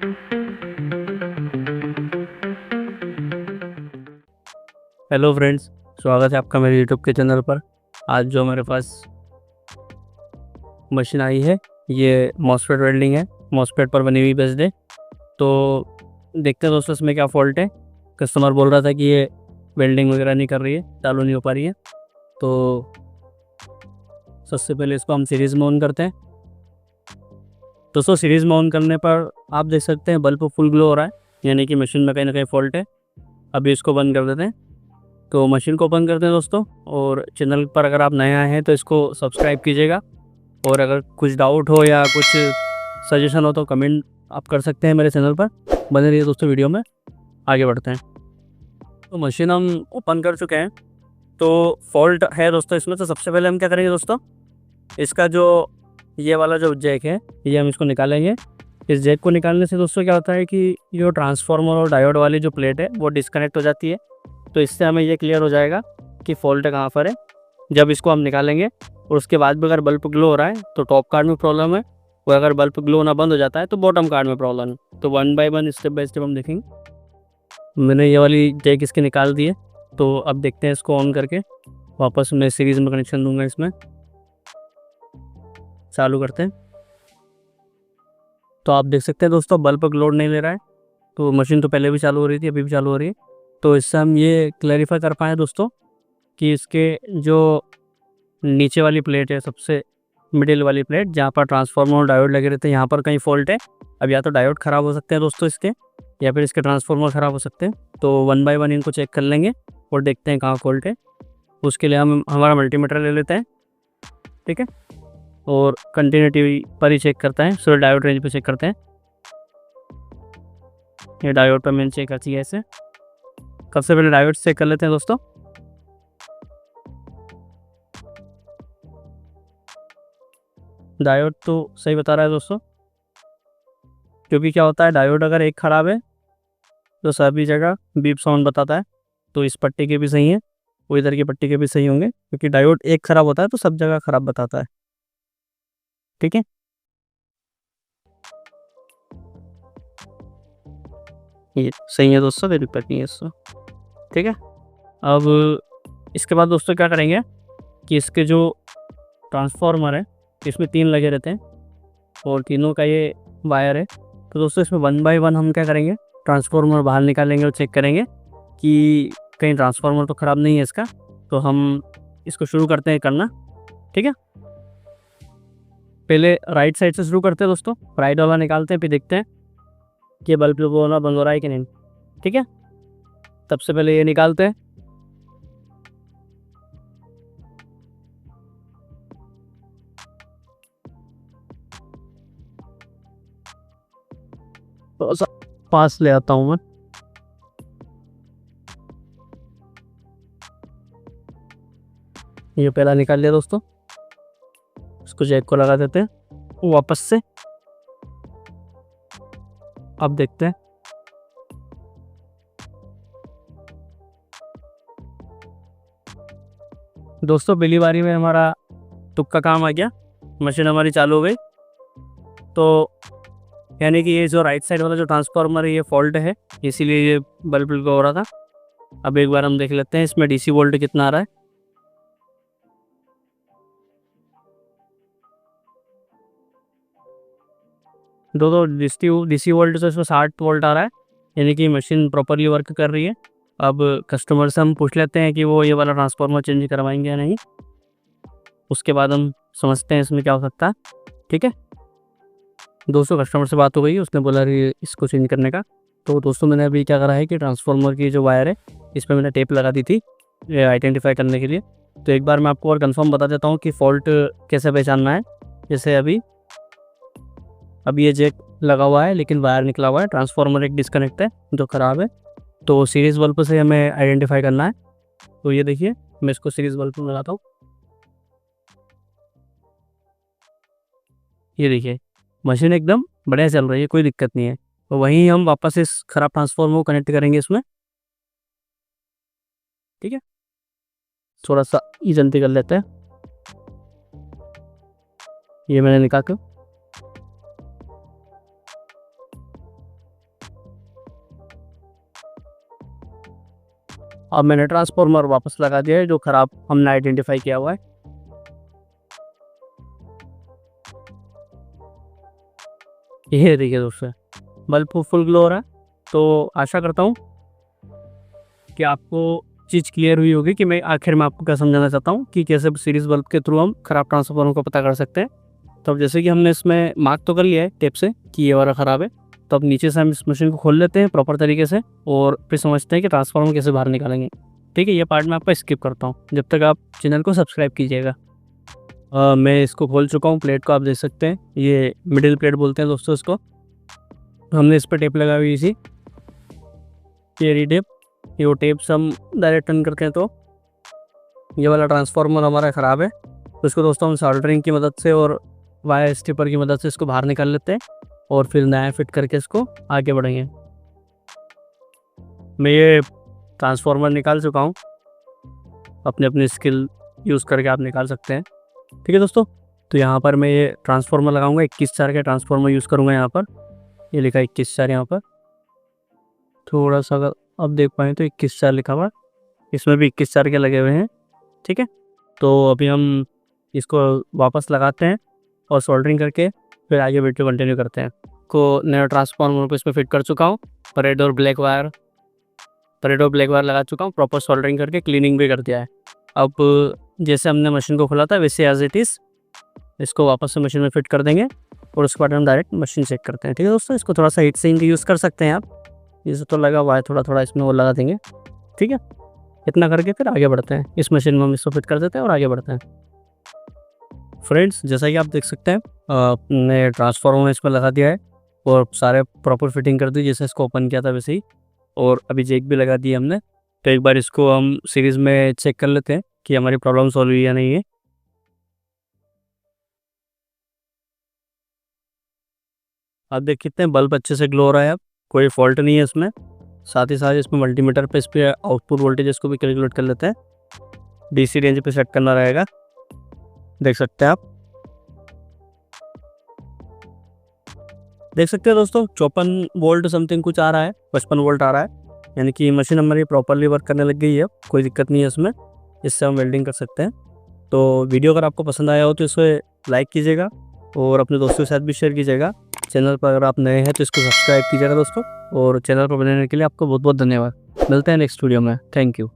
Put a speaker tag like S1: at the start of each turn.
S1: Hello friends, स्वागत है आपका मेरे यूट्यूब के चैनल पर। आज जो मेरे पास मशीन आई है ये मॉसफेट वेल्डिंग है, मॉसफेट पर बनी हुई बेस्ड है। तो देखते हैं दोस्तों इसमें क्या फ़ॉल्ट है। कस्टमर बोल रहा था कि ये वेल्डिंग वगैरह नहीं कर रही है, चालू नहीं हो पा रही है। तो सबसे पहले इसको हम सीरीज़ में ऑन करते हैं। दोस्तों सीरीज़ में ऑन करने पर आप देख सकते हैं बल्ब फुल ग्लो हो रहा है, यानी कि मशीन में कहीं ना कहीं फ़ॉल्ट है। अभी इसको बंद कर देते हैं। तो मशीन को ओपन करते हैं दोस्तों, और चैनल पर अगर आप नए आए हैं तो इसको सब्सक्राइब कीजिएगा। और अगर कुछ डाउट हो या कुछ सजेशन हो तो कमेंट आप कर सकते हैं मेरे चैनल पर। बने रहिए दोस्तों, वीडियो में आगे बढ़ते हैं। तो मशीन हम ओपन कर चुके हैं। तो फॉल्ट है दोस्तों इसमें। तो सबसे पहले हम क्या करेंगे दोस्तों, इसका जो ये वाला जो जैक है ये हम इसको निकालेंगे। इस जैक को निकालने से दोस्तों क्या होता है कि जो ट्रांसफार्मर और डायोड वाली जो प्लेट है वो डिस्कनेक्ट हो जाती है। तो इससे हमें ये क्लियर हो जाएगा कि फॉल्ट कहाँ पर है जब इसको हम निकालेंगे। और उसके बाद भी अगर बल्ब ग्लो हो रहा है तो टॉप कार्ड में प्रॉब्लम है, और अगर बल्ब ग्लो होना बंद हो जाता है तो बॉटम कार्ड में प्रॉब्लम है। तो one by one step by step हम देखेंगे। मैंने ये वाली जैक इसके निकाल दी है। तो अब देखते हैं इसको ऑन करके। वापस मैं सीरीज़ में कनेक्शन दूंगा, इसमें चालू करते हैं। तो आप देख सकते हैं दोस्तों बल्ब लोड नहीं ले रहा है। तो मशीन तो पहले भी चालू हो रही थी, अभी भी चालू हो रही है। तो इससे हम ये क्लैरिफाई कर पाएँ दोस्तों कि इसके जो नीचे वाली प्लेट है, सबसे मिडिल वाली प्लेट जहाँ पर ट्रांसफार्मर और डायोड लगे रहते हैं, यहाँ पर कहीं फॉल्ट है। अब या तो डायोड ख़राब हो सकते हैं दोस्तों इसके, या फिर इसके ट्रांसफार्मर ख़राब हो सकते हैं। तो वन बाय वन इनको चेक कर लेंगे और देखते हैं कहाँ फॉल्ट है। उसके लिए हम हमारा मल्टीमीटर ले लेते हैं, ठीक है, और कंटिन्यूटी पर ही चेक करते हैं, सिर्फ डायोड रेंज पर चेक करते हैं। ये डायोड पर मैंने चेक करती है ऐसे। सबसे पहले डायोड चेक कर लेते हैं दोस्तों। डायोड तो सही बता रहा है दोस्तों, क्योंकि क्या होता है डायोड अगर एक ख़राब है तो सभी जगह बीप साउंड बताता है। तो इस पट्टी के भी सही है, वो इधर की पट्टी के भी सही होंगे, क्योंकि डायोड एक ख़राब होता है तो सब जगह ख़राब बताता है, ठीक है। ये सही है दोस्तों, कोई दिक्कत नहीं है इससे, ठीक है। अब इसके बाद दोस्तों क्या करेंगे कि इसके जो ट्रांसफार्मर है इसमें 3 लगे रहते हैं, और तीनों का ये वायर है। तो दोस्तों इसमें वन बाय वन हम क्या करेंगे, ट्रांसफार्मर बाहर निकालेंगे और चेक करेंगे कि कहीं ट्रांसफार्मर तो ख़राब नहीं है इसका। तो हम इसको शुरू करते हैं करना, ठीक है। पहले राइट साइड से शुरू करते हैं दोस्तों, राइट वाला निकालते हैं, फिर देखते हैं कि बल्ब होना बंद हो रहा है कि नहीं, ठीक है। सबसे पहले ये निकालते हैं। थोड़ा सा पास ले आता हूँ मैं। ये पहला निकाल लिया दोस्तों, इसको जैक को लगा देते हैं वापस से। अब देखते हैं। दोस्तों पहली बारी में हमारा तुक्का काम आ गया, मशीन हमारी चालू हो गई। तो यानी कि ये जो राइट साइड वाला जो ट्रांसफार्मर है ये फॉल्ट है, इसीलिए ये बल्ब हो रहा था। अब एक बार हम देख लेते हैं इसमें डीसी वोल्ट कितना आ रहा है। दो डीसी वोल्ट तो इसमें 60 वोल्ट आ रहा है, यानी कि मशीन प्रॉपरली वर्क कर रही है। अब कस्टमर से हम पूछ लेते हैं कि वो ये वाला ट्रांसफार्मर चेंज करवाएंगे या नहीं, उसके बाद हम समझते हैं इसमें क्या हो सकता है, ठीक है। दोस्तों कस्टमर से बात हो गई, उसने बोला कि इसको चेंज करने का। तो दोस्तों मैंने अभी क्या करा है कि ट्रांसफार्मर की जो वायर है इस पर मैंने टेप लगा दी थी आइडेंटिफाई करने के लिए। तो एक बार मैं आपको और कंफर्म बता देता हूँ कि फ़ॉल्ट कैसे पहचानना है। जैसे अभी ये जैक लगा हुआ है लेकिन वायर निकला हुआ है, ट्रांसफार्मर एक डिस्कनेक्ट है जो ख़राब है। तो सीरीज़ बल्ब से हमें आइडेंटिफाई करना है। तो ये देखिए मैं इसको सीरीज़ बल्ब में लगाता हूँ, ये देखिए मशीन एकदम बढ़िया चल रही है, कोई दिक्कत नहीं है। तो वहीं हम वापस इस ख़राब ट्रांसफार्मर को कनेक्ट करेंगे इसमें, ठीक है। थोड़ा सा ई जल्दी कर लेते हैं। ये मैंने निकाल कर अब मैंने ट्रांसफार्मर वापस लगा दिया है जो ख़राब हमने आइडेंटिफाई किया हुआ है। ये देखिए दोस्तों, बल्ब फुल ग्लो हो रहा है। तो आशा करता हूँ कि आपको चीज़ क्लियर हुई होगी कि मैं आखिर में आपको क्या समझाना चाहता हूँ कि कैसे सीरीज़ बल्ब के थ्रू हम ख़राब ट्रांसफार्मर को पता कर सकते हैं। तो अब जैसे कि हमने इसमें मार्क तो कर लिया है टेप से कि ये वाला ख़राब है, तो अब नीचे से हम इस मशीन को खोल लेते हैं प्रॉपर तरीके से और फिर समझते हैं कि ट्रांसफार्मर कैसे बाहर निकालेंगे। ठीक है, ये पार्ट मैं आपका स्किप करता हूँ जब तक आप चैनल को सब्सक्राइब कीजिएगा। मैं इसको खोल चुका हूँ, प्लेट को आप देख सकते हैं, ये मिडिल प्लेट बोलते हैं दोस्तों इसको। हमने इस पर टेप लगाई हुई थी, ये टेप, ये वो टेप से हम डायरेक्ट टर्न करते हैं तो ये वाला ट्रांसफार्मर हमारा ख़राब है। तो इसको दोस्तों हम सोल्डरिंग की मदद से और वायर स्टिपर की मदद से इसको बाहर निकाल लेते हैं और फिर नया फिट करके इसको आगे बढ़ेंगे। मैं ये ट्रांसफार्मर निकाल चुका हूँ, अपनी स्किल यूज़ करके आप निकाल सकते हैं। ठीक है दोस्तों, तो यहाँ पर मैं ये ट्रांसफार्मर लगाऊंगा, 21/4 का ट्रांसफार्मर यूज़ करूँगा। यहाँ पर ये लिखा है 21/4, यहाँ पर थोड़ा सा अगर आप देख पाएँ तो 21/4 लिखा हुआ, इसमें भी 21/4 के लगे हुए हैं। ठीक है, तो अभी हम इसको वापस लगाते हैं और सोल्डरिंग करके फिर आगे वीडियो कंटिन्यू करते हैं। को नया ट्रांसफार्मर को इसमें फिट कर चुका हूँ, रेड और ब्लैक वायर लगा चुका हूँ, प्रॉपर सोल्डरिंग करके क्लीनिंग भी कर दिया है। अब जैसे हमने मशीन को खोला था वैसे एज इट इज़ इसको वापस से मशीन में फिट कर देंगे और उसके बाद हम डायरेक्ट मशीन चेक करते हैं। ठीक है दोस्तों, इसको थोड़ा सा हीट सिंक यूज़ कर सकते हैं आप, जैसे तो लगा हुआ है थोड़ा इसमें वो लगा देंगे। ठीक है, इतना करके फिर आगे बढ़ते हैं, इस मशीन में हम इसको फिट कर देते हैं और आगे बढ़ते हैं। फ्रेंड्स, जैसा कि आप देख सकते हैं हमने ट्रांसफार्मर इसमें लगा दिया है और सारे प्रॉपर फिटिंग कर दी जैसे इसको ओपन किया था वैसे ही, और अभी जैक भी लगा दी हमने। तो एक बार इसको हम सीरीज़ में चेक कर लेते हैं कि हमारी प्रॉब्लम सॉल्व हुई या नहीं है। आप देख सकते हैं बल्ब अच्छे से ग्लो हो रहा है, अब कोई फॉल्ट नहीं है इसमें। साथ ही साथ इसमें मल्टीमीटर पे इस पर आउटपुट वोल्टेज इसको भी कैलकुलेट कर लेते हैं, DC रेंज पे सेट करना रहेगा, देख सकते हैं आप। देख सकते हैं दोस्तों 54 वोल्ट समथिंग कुछ आ रहा है, 55 वोल्ट आ रहा है, यानी कि मशीन हमारी प्रॉपरली वर्क करने लग गई है, कोई दिक्कत नहीं है इसमें, इससे हम वेल्डिंग कर सकते हैं। तो वीडियो अगर आपको पसंद आया हो तो इसे लाइक कीजिएगा और अपने दोस्तों के साथ भी शेयर कीजिएगा। चैनल पर अगर आप नए हैं तो इसको सब्सक्राइब कीजिएगा दोस्तों, और चैनल पर बने रहने के लिए आपको बहुत बहुत धन्यवाद। मिलते हैं नेक्स्ट वीडियो में, थैंक यू।